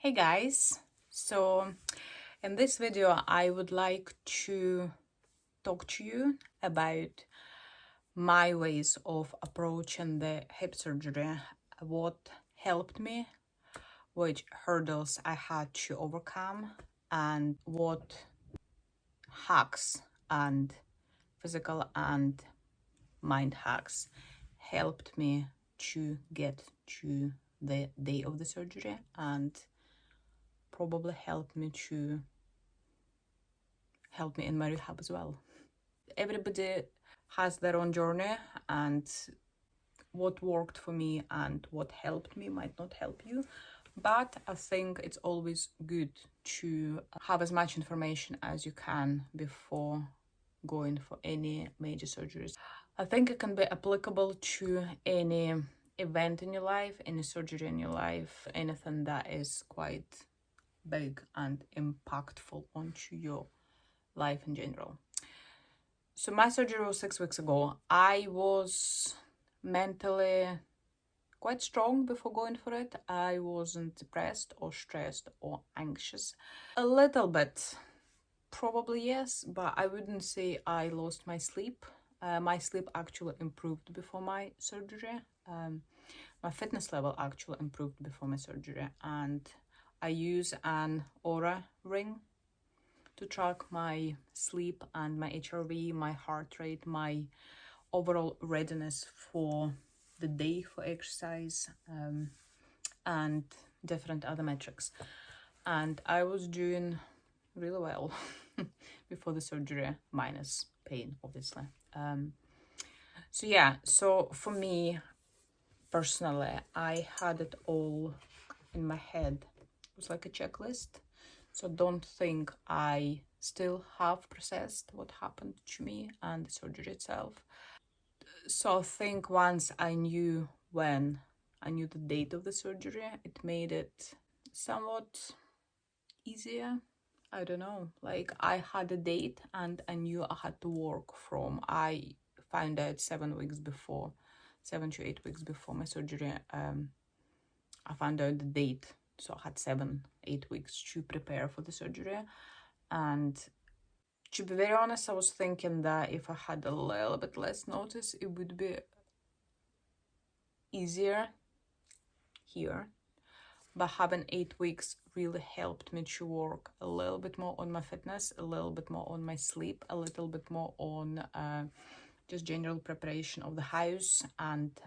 Hey guys, so in this video I would like to talk to you about my ways of approaching the hip surgery, what helped me, which hurdles I had to overcome, and what hacks and physical and mind hacks helped me to get to the day of the surgery and probably helped me in my rehab as well. Everybody has their own journey, and what worked for me and what helped me might not help you. But I think it's always good to have as much information as you can before going for any major surgeries. I think it can be applicable to any event in your life, any surgery in your life, anything that is quite big and impactful onto your life in general. So my surgery was 6 weeks ago. I was mentally quite strong before going for it. I wasn't depressed or stressed or anxious. A little bit, probably yes, but I wouldn't say I lost my sleep. My sleep actually improved before my surgery. My fitness level actually improved before my surgery, and I use an Aura ring to track my sleep and my HRV, my heart rate, my overall readiness for the day for exercise, and different other metrics. And I was doing really well before the surgery, minus pain, obviously. So for me personally, I had it all in my head. It was like a checklist. So don't think I still have processed what happened to me and the surgery itself. So I think once I knew the date of the surgery, it made it somewhat easier. I don't know, like I had a date and I knew I had to work from. I found out 7 to 8 weeks before my surgery. I found out the date. So I had 7-8 weeks to prepare for the surgery. And to be very honest, I was thinking that if I had a little bit less notice, it would be easier here. But having 8 weeks really helped me to work a little bit more on my fitness, a little bit more on my sleep, a little bit more on just general preparation of the house and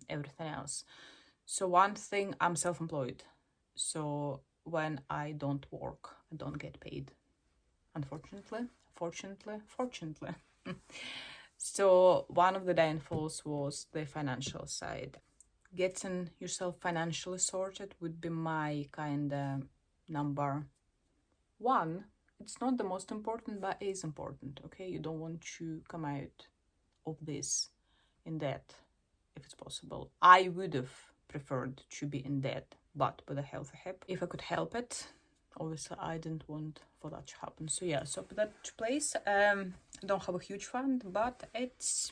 everything else. So one thing, I'm self-employed. So when I don't work, I don't get paid. Unfortunately. So one of the downfalls was the financial side. Getting yourself financially sorted would be my kind of number one. It's not the most important, but it is important, okay? You don't want to come out of this in debt, if it's possible. I would have preferred to be in debt, but with a healthy hip, if I could help it. Obviously I didn't want for that to happen. So yeah, so for that to place, I don't have a huge fund, but it's,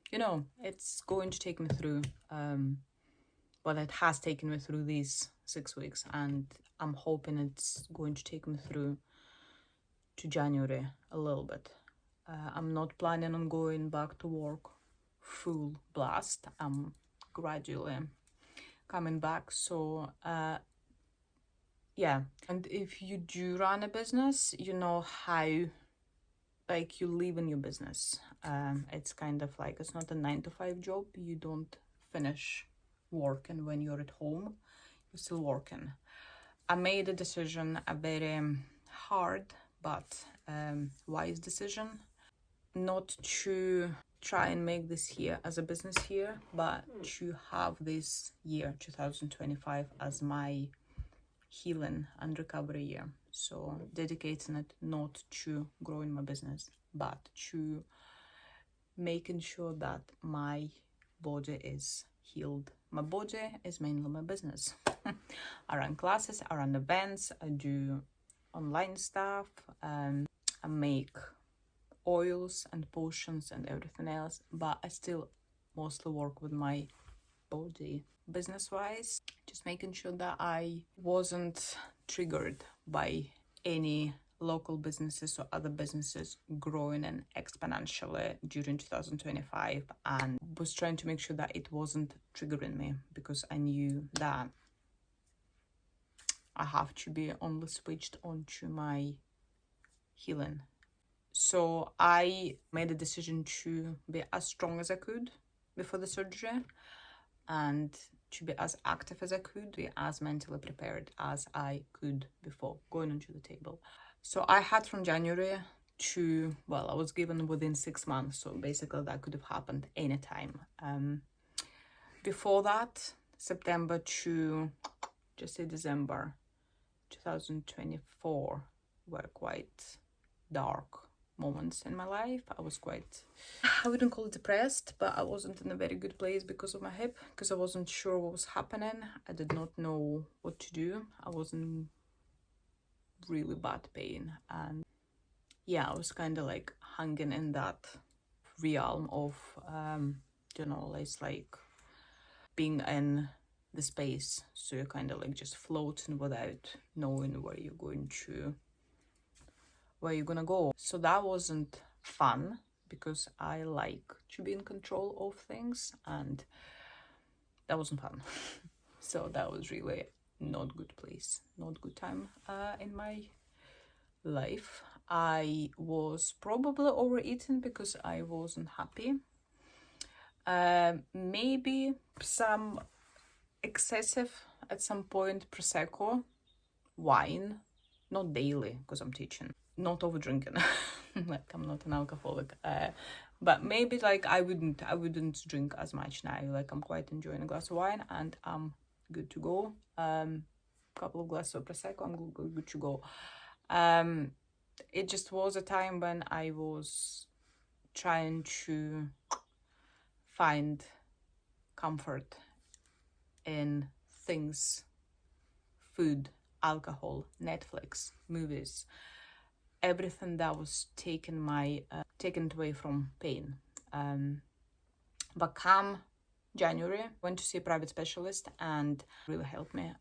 it's going to take me through, well, it has taken me through these 6 weeks, and I'm hoping it's going to take me through to January a little bit. I'm not planning on going back to work full blast. I'm gradually coming back. So yeah, and if you do run a business, you know how, like, you live in your business. It's kind of like, it's not a 9-to-5 job. You don't finish working when you're at home. You're still working. I made a decision, a very hard but wise decision, not to try and make this year as a business year, but to have this year 2025 as my healing and recovery year. So dedicating it not to growing my business, but to making sure that my body is healed. My body is mainly my business. I run classes, I run events, I do online stuff, I make oils and potions and everything else, but I still mostly work with my body. business-wise, just making sure that I wasn't triggered by any local businesses or other businesses growing and exponentially during 2025, and was trying to make sure that it wasn't triggering me, because I knew that I have to be only switched onto my healing. So I made a decision to be as strong as I could before the surgery, and to be as active as I could, be as mentally prepared as I could before going onto the table. So I had from January to, well, I was given within 6 months, so basically that could have happened anytime. Before that, September to just say December 2024 were quite dark moments in my life. I was quite, I wouldn't call it depressed, but I wasn't in a very good place because of my hip, because I wasn't sure what was happening. I did not know what to do. I was in really bad pain, and yeah, I was kind of like hanging in that realm of it's like being in the space, so you're kind of like just floating without knowing where you're gonna go. So that wasn't fun, because I like to be in control of things, and that wasn't fun. So that was really not good place, not good time in my life. I was probably overeating because I wasn't happy. Maybe some excessive, at some point, prosecco, wine, not daily because I'm teaching, not over drinking. Like, I'm not an alcoholic, but maybe like I wouldn't drink as much now. Like, I'm quite enjoying a glass of wine and I'm good to go. Couple of glasses of prosecco, I'm good to go. It just was a time when I was trying to find comfort in things: food, alcohol, Netflix, movies, everything that was taken away from pain. But come January, went to see a private specialist and really helped me.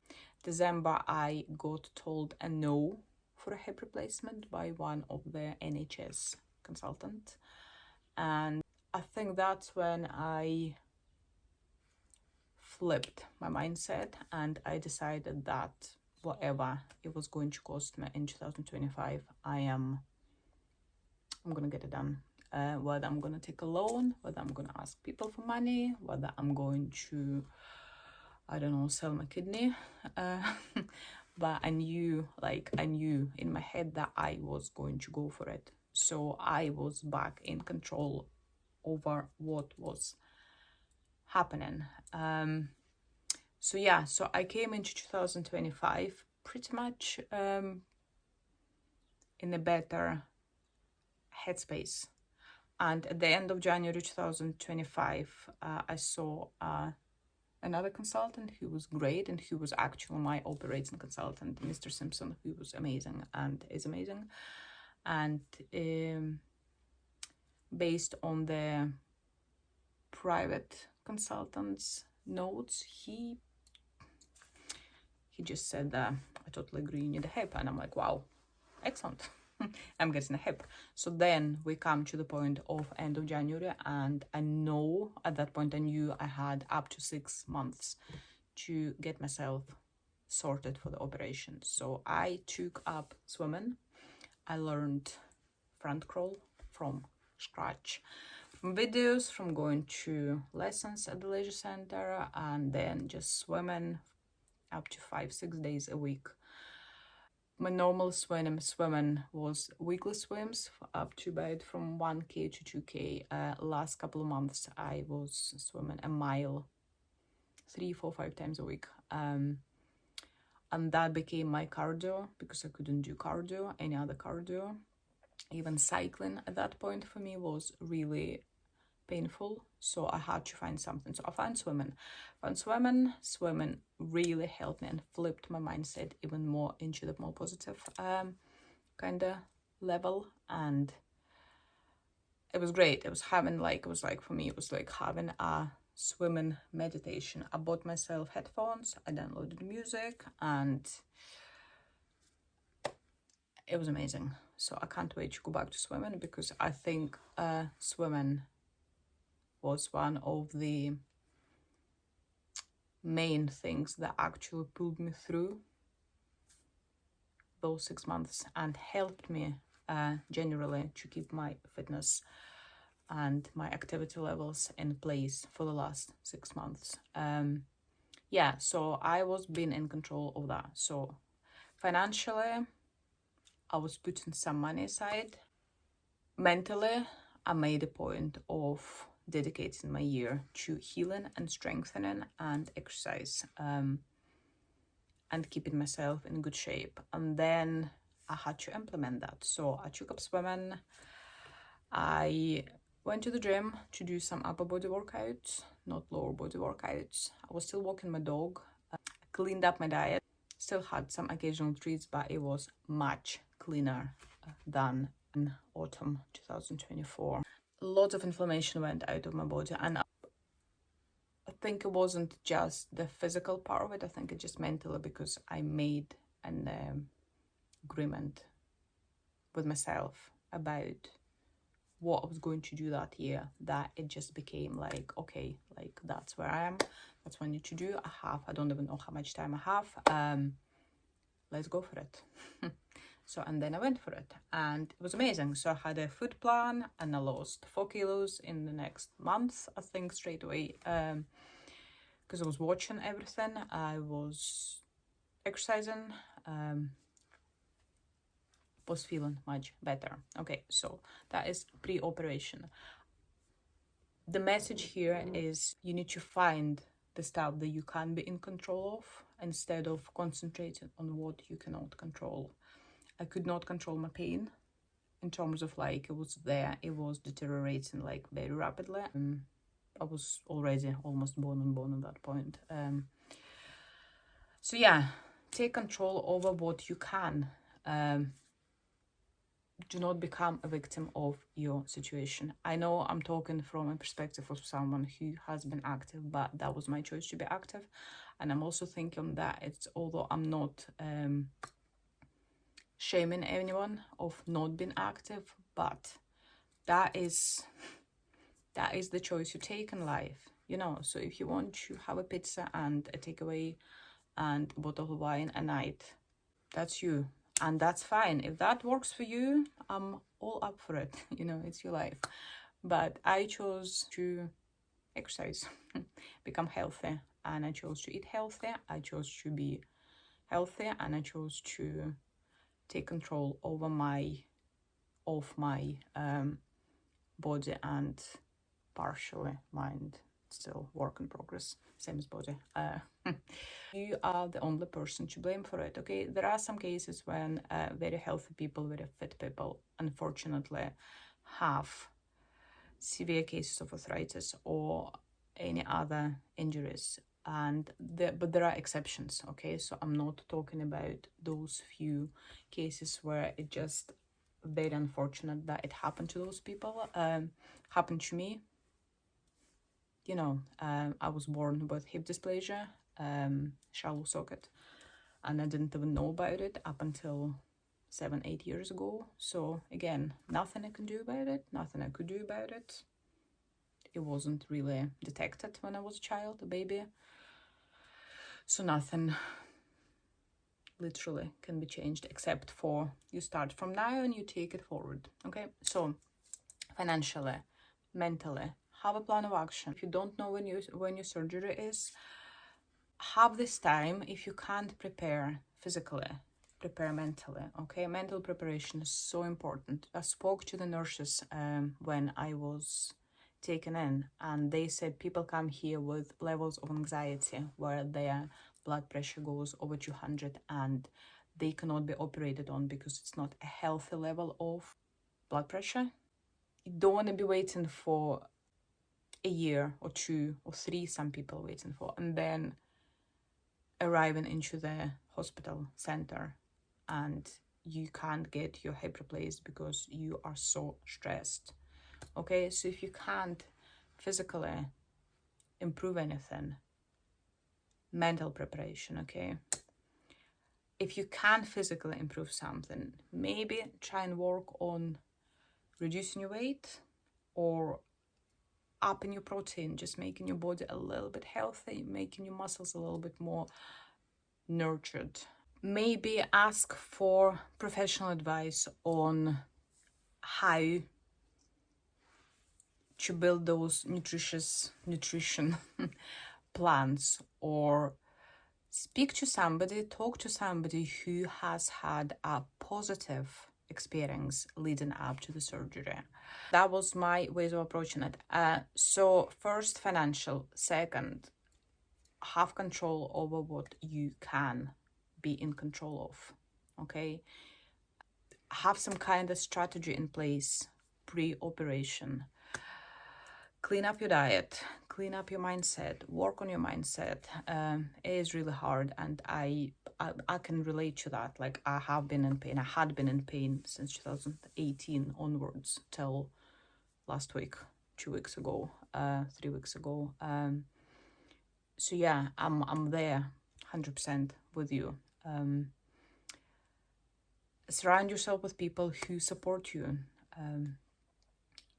December, I got told a no for a hip replacement by one of the NHS consultant, and I think that's when I flipped my mindset, and I decided that whatever it was going to cost me in 2025, I'm gonna get it done. Whether I'm gonna take a loan, whether I'm gonna ask people for money, whether I'm going to, I don't know, sell my kidney. But I knew in my head that I was going to go for it. So I was back in control over what was happening. So I came into 2025 pretty much in a better headspace. And at the end of January 2025, I saw another consultant who was great, and who was actually my operating consultant, Mr. Simpson, who was amazing and is amazing. And based on the private consultant's notes, he just said that I totally agree, you need a hip. And I'm like, wow, excellent. I'm getting a hip. So then we come to the point of end of January, and I know at that point I knew I had up to 6 months to get myself sorted for the operation. So I took up swimming. I learned front crawl from scratch, from videos, from going to lessons at the leisure center, and then just swimming up to 5-6 days a week. My normal swimming was weekly swims up to about from 1K to 2K. Last couple of months I was swimming a mile 3, 4, 5 times a week. And that became my cardio, because I couldn't do any other cardio. Even cycling at that point for me was really painful, so I had to find something. So I found swimming. Swimming really helped me and flipped my mindset even more into the more positive kind of level, and it was great. For me, it was like having a swimming meditation. I bought myself headphones, I downloaded music, and it was amazing. So I can't wait to go back to swimming, because I think swimming was one of the main things that actually pulled me through those 6 months and helped me generally to keep my fitness and my activity levels in place for the last 6 months. Yeah, so I was being in control of that. So financially, I was putting some money aside. Mentally, I made a point of dedicating my year to healing and strengthening and exercise, and keeping myself in good shape. And then I had to implement that. So I took up swimming. I went to the gym to do some upper body workouts, not lower body workouts. I was still walking my dog. I cleaned up my diet. Still had some occasional treats, but it was much cleaner than in autumn 2024. Lots of inflammation went out of my body, and I think it wasn't just the physical part of it. I think it's just mentally, because I made an agreement with myself about what I was going to do that year, that it just became like, okay, like that's where I am, that's what I need to do. I don't even know how much time I have. Let's go for it. So, and then I went for it, and it was amazing. So I had a food plan, and I lost 4 kilos in the next month, I think, straight away, because I was watching everything. I was exercising, was feeling much better. Okay, so that is pre-operation. The message here is you need to find the stuff that you can be in control of, instead of concentrating on what you cannot control. I could not control my pain, in terms of like, it was there, it was deteriorating like very rapidly. I was already almost bone on bone at that point. So yeah, take control over what you can. Do not become a victim of your situation. I know I'm talking from a perspective of someone who has been active, but that was my choice to be active. And I'm also thinking that it's, although I'm not shaming anyone of not being active, but that is the choice you take in life, you know. So if you want to have a pizza and a takeaway and a bottle of wine a night, that's you, and that's fine. If that works for you, I'm all up for it. You know, it's your life. But I chose to exercise, become healthy, and I chose to eat healthy. I chose to be healthy, and I chose to take control over my body, and partially mind. Still work in progress, same as body. You are the only person to blame for it. Okay, there are some cases when very healthy people, very fit people, unfortunately have severe cases of arthritis or any other injuries, but there are exceptions. Okay, so I'm not talking about those few cases where it just very unfortunate that it happened to those people. Happened to me. You know, I was born with hip dysplasia, shallow socket, and I didn't even know about it up until 7-8 years ago. So again, nothing I can do about it, nothing I could do about it. It wasn't really detected when I was a child, a baby. So nothing literally can be changed, except for you start from now and you take it forward. Okay, so financially, mentally, have a plan of action. If you don't know when your surgery is, have this time. If you can't prepare physically, prepare mentally. Okay, mental preparation is so important. I spoke to the nurses when I was taken in, and they said people come here with levels of anxiety where their blood pressure goes over 200 and they cannot be operated on because it's not a healthy level of blood pressure. You don't want to be waiting for a year or 2 or 3, some people waiting for, and then arriving into the hospital center and you can't get your hip replaced because you are so stressed. Okay, so if you can't physically improve anything, mental preparation, okay? If you can physically improve something, maybe try and work on reducing your weight or upping your protein, just making your body a little bit healthy, making your muscles a little bit more nurtured. Maybe ask for professional advice on how to build those nutrition plans, or speak to somebody, talk to somebody who has had a positive experience leading up to the surgery. That was my ways of approaching it. So first, financial. Second, have control over what you can be in control of, okay? Have some kind of strategy in place pre-operation. Clean up your diet, clean up your mindset, work on your mindset. It is really hard, and I can relate to that. Like, I have been in pain. I had been in pain since 2018 onwards till last week, 2 weeks ago, 3 weeks ago. So yeah, I'm there 100% with you. Surround yourself with people who support you.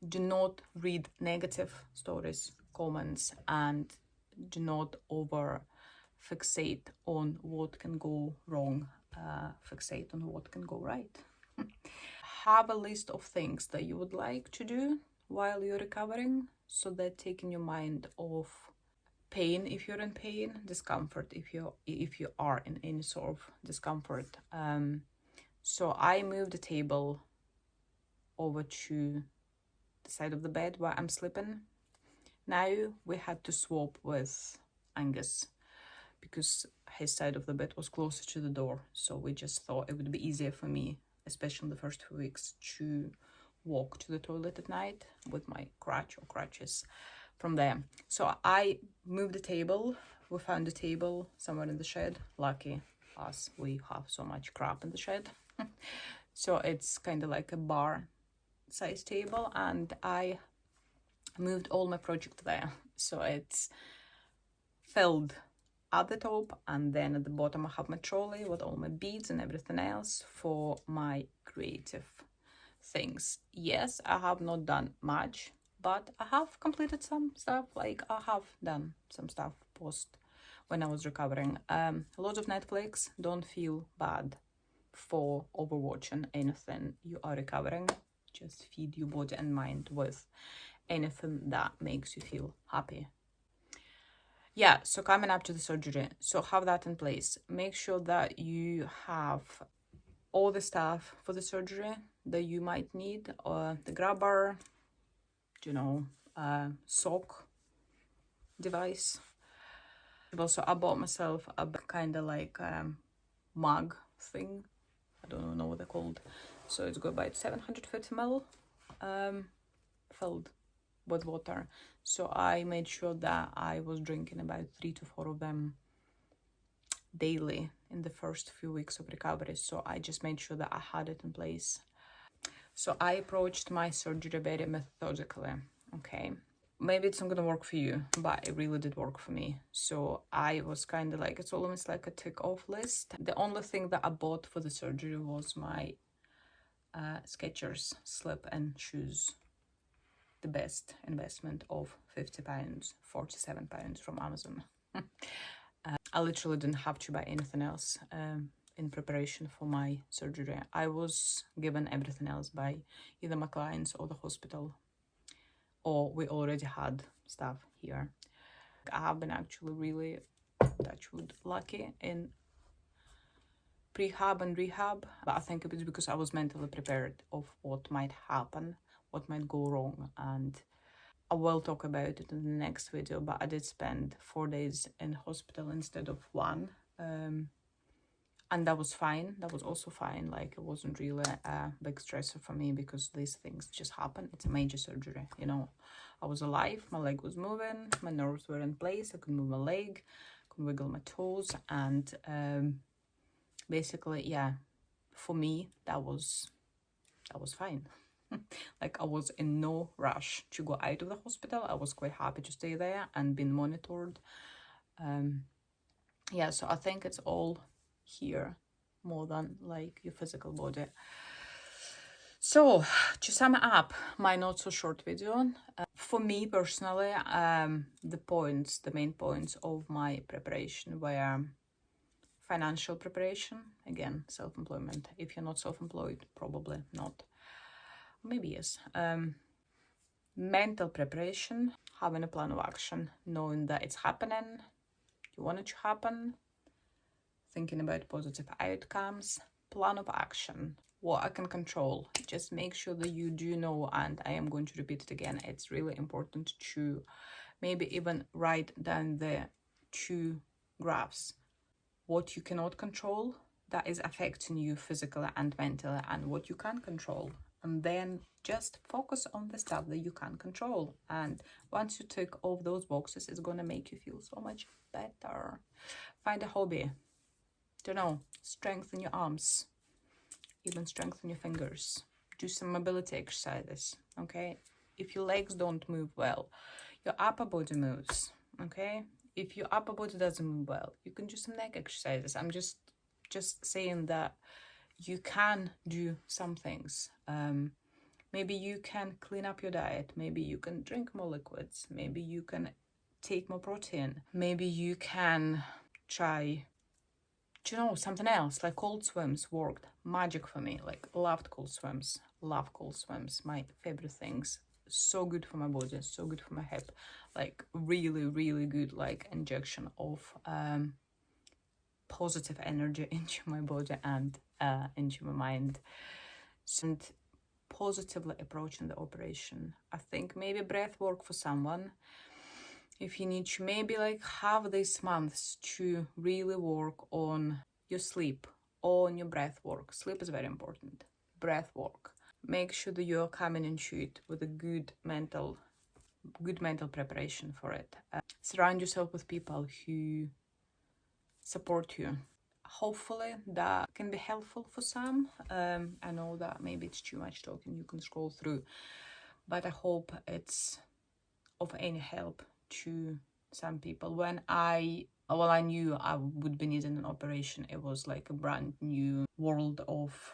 Do not read negative stories, comments, and do not over fixate on what can go wrong. Fixate on what can go right. Have a list of things that you would like to do while you're recovering, so that taking your mind off pain if you're in pain, discomfort if you are in any sort of discomfort. So I moved the table over to the side of the bed where I'm sleeping. Now we had to swap with Angus because his side of the bed was closer to the door. So we just thought it would be easier for me, especially in the first 2 weeks, to walk to the toilet at night with my crutch or crutches from there. So I moved the table. We found the table somewhere in the shed. Lucky us, we have so much crap in the shed. So it's kind of like a bar size table, and I moved all my project there. So it's filled at the top, and then at the bottom I have my trolley with all my beads and everything else for my creative things. Yes, I have not done much, but I have completed some stuff. Like, I have done some stuff post when I was recovering. Lots of Netflix. Don't feel bad for overwatching anything you are recovering. Just feed your body and mind with anything that makes you feel happy. Yeah, so coming up to the surgery, so have that in place. Make sure that you have all the stuff for the surgery that you might need, or the grabber, sock device. Also, I bought myself a kind of like mug thing. I don't know what they're called. So it's got about 750 ml filled with water. So I made sure that I was drinking about 3 to 4 of them daily in the first few weeks of recovery. So I just made sure that I had it in place. So I approached my surgery very methodically, okay? Maybe it's not gonna work for you, but it really did work for me. So I was kind of like, it's almost like a tick off list. The only thing that I bought for the surgery was my Skechers slip-in shoes. The best investment of £50, £47 from Amazon. I literally didn't have to buy anything else in preparation for my surgery. I was given everything else by either my clients or the hospital, or we already had stuff here. I have been actually really, touch wood, lucky in prehab and rehab, but I think it was because I was mentally prepared of what might happen, what might go wrong, and I will talk about it in the next video. But I did spend 4 days in hospital instead of 1, and that was fine. That was also fine. Like, it wasn't really a big stressor for me because these things just happen. It's a major surgery, I was alive, my leg was moving, my nerves were in place, I could move my leg, could wiggle my toes, and basically, yeah, for me that was fine. Like I was in no rush to go out of the hospital. I was quite happy to stay there and being monitored. Yeah, so I think it's all here more than like your physical body. So to sum up my not so short video, for me personally, the main points of my preparation were financial preparation, again, self-employment. If you're not self-employed, probably not, maybe yes. Mental preparation, having a plan of action, knowing that it's happening, you want it to happen, thinking about positive outcomes, plan of action, what I can control. Just make sure that you do know, and I am going to repeat it again, it's really important to maybe even write down the 2 graphs. What you cannot control that is affecting you physically and mentally, and what you can control. And then just focus on the stuff that you can control. And once you tick off those boxes, it's going to make you feel so much better. Find a hobby. Don't know, strengthen your arms, even strengthen your fingers. Do some mobility exercises, okay? If your legs don't move well, your upper body moves, okay? If your upper body doesn't move well, you can do some neck exercises. I'm just saying that you can do some things. Maybe you can clean up your diet. Maybe you can drink more liquids. Maybe you can take more protein. Maybe you can try, do you know, something else, like cold swims worked magic for me. Like loved cold swims, love cold swims, my favorite things. So good for my body, so good for my hip. Like really, really good, like injection of positive energy into my body and into my mind. And positively approaching the operation. I think maybe breath work for someone. If you need to maybe like have these months to really work on your sleep, on your breath work. Sleep is very important. Breath work. Make sure that you're coming into it with a good mental preparation for it. Surround yourself with people who support you. Hopefully that can be helpful for some. I know that maybe it's too much talking, you can scroll through, but I hope it's of any help to some people. When I knew I would be needing an operation, it was like a brand new world of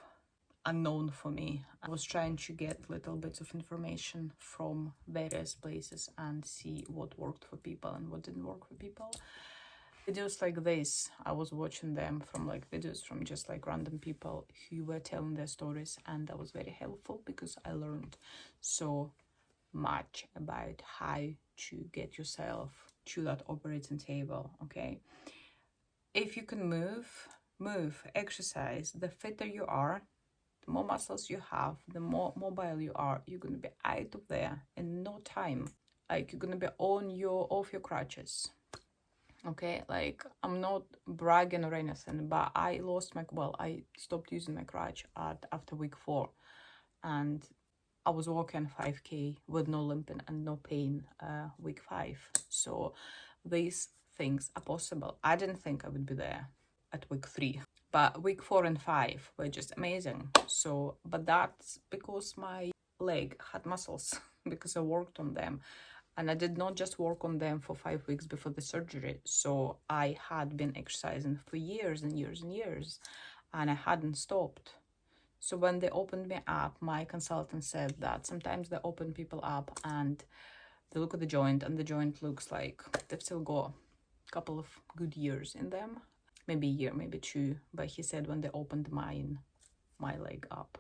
unknown for me. I was trying to get little bits of information from various places and see what worked for people and what didn't work for people. Videos like this, I was watching them from like videos from just like random people who were telling their stories, and that was very helpful because I learned so much about how to get yourself to that operating table. Okay, if you can move, exercise, the fitter you are, the more muscles you have, the more mobile you are, you're going to be out of there in no time. Like you're going to be off your crutches. Okay, like I'm not bragging or anything, but I stopped using my crutch after week 4, and I was walking 5k with no limping and no pain week 5. So these things are possible. I didn't think I would be there at week 3, but week 4 and 5 were just amazing. So, but that's because my leg had muscles because I worked on them. And I did not just work on them for 5 weeks before the surgery. So I had been exercising for years and years and years, and I hadn't stopped. So when they opened me up, my consultant said that sometimes they open people up and they look at the joint, and the joint looks like they've still got a couple of good years in them. Maybe a year, maybe 2. But he said when they opened my leg up,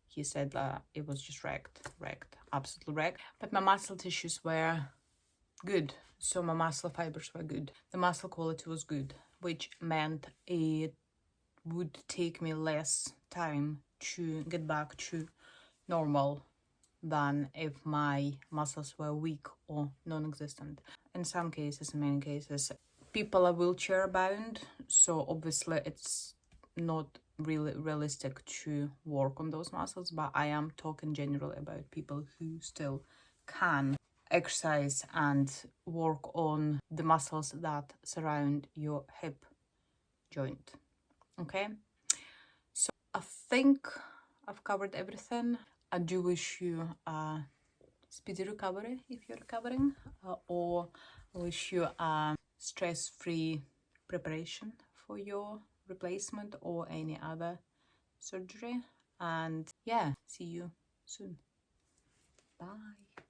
he said that it was just wrecked, absolutely wrecked. But my muscle tissues were good. So my muscle fibers were good. The muscle quality was good, which meant it would take me less time to get back to normal than if my muscles were weak or non-existent. In some cases, in many cases, people are wheelchair bound. So obviously it's not really realistic to work on those muscles, but I am talking generally about people who still can exercise and work on the muscles that surround your hip joint. Okay, so I think I've covered everything. I do wish you a speedy recovery if you're recovering, or I wish you a stress-free preparation for your replacement or any other surgery. And yeah, see you soon. Bye.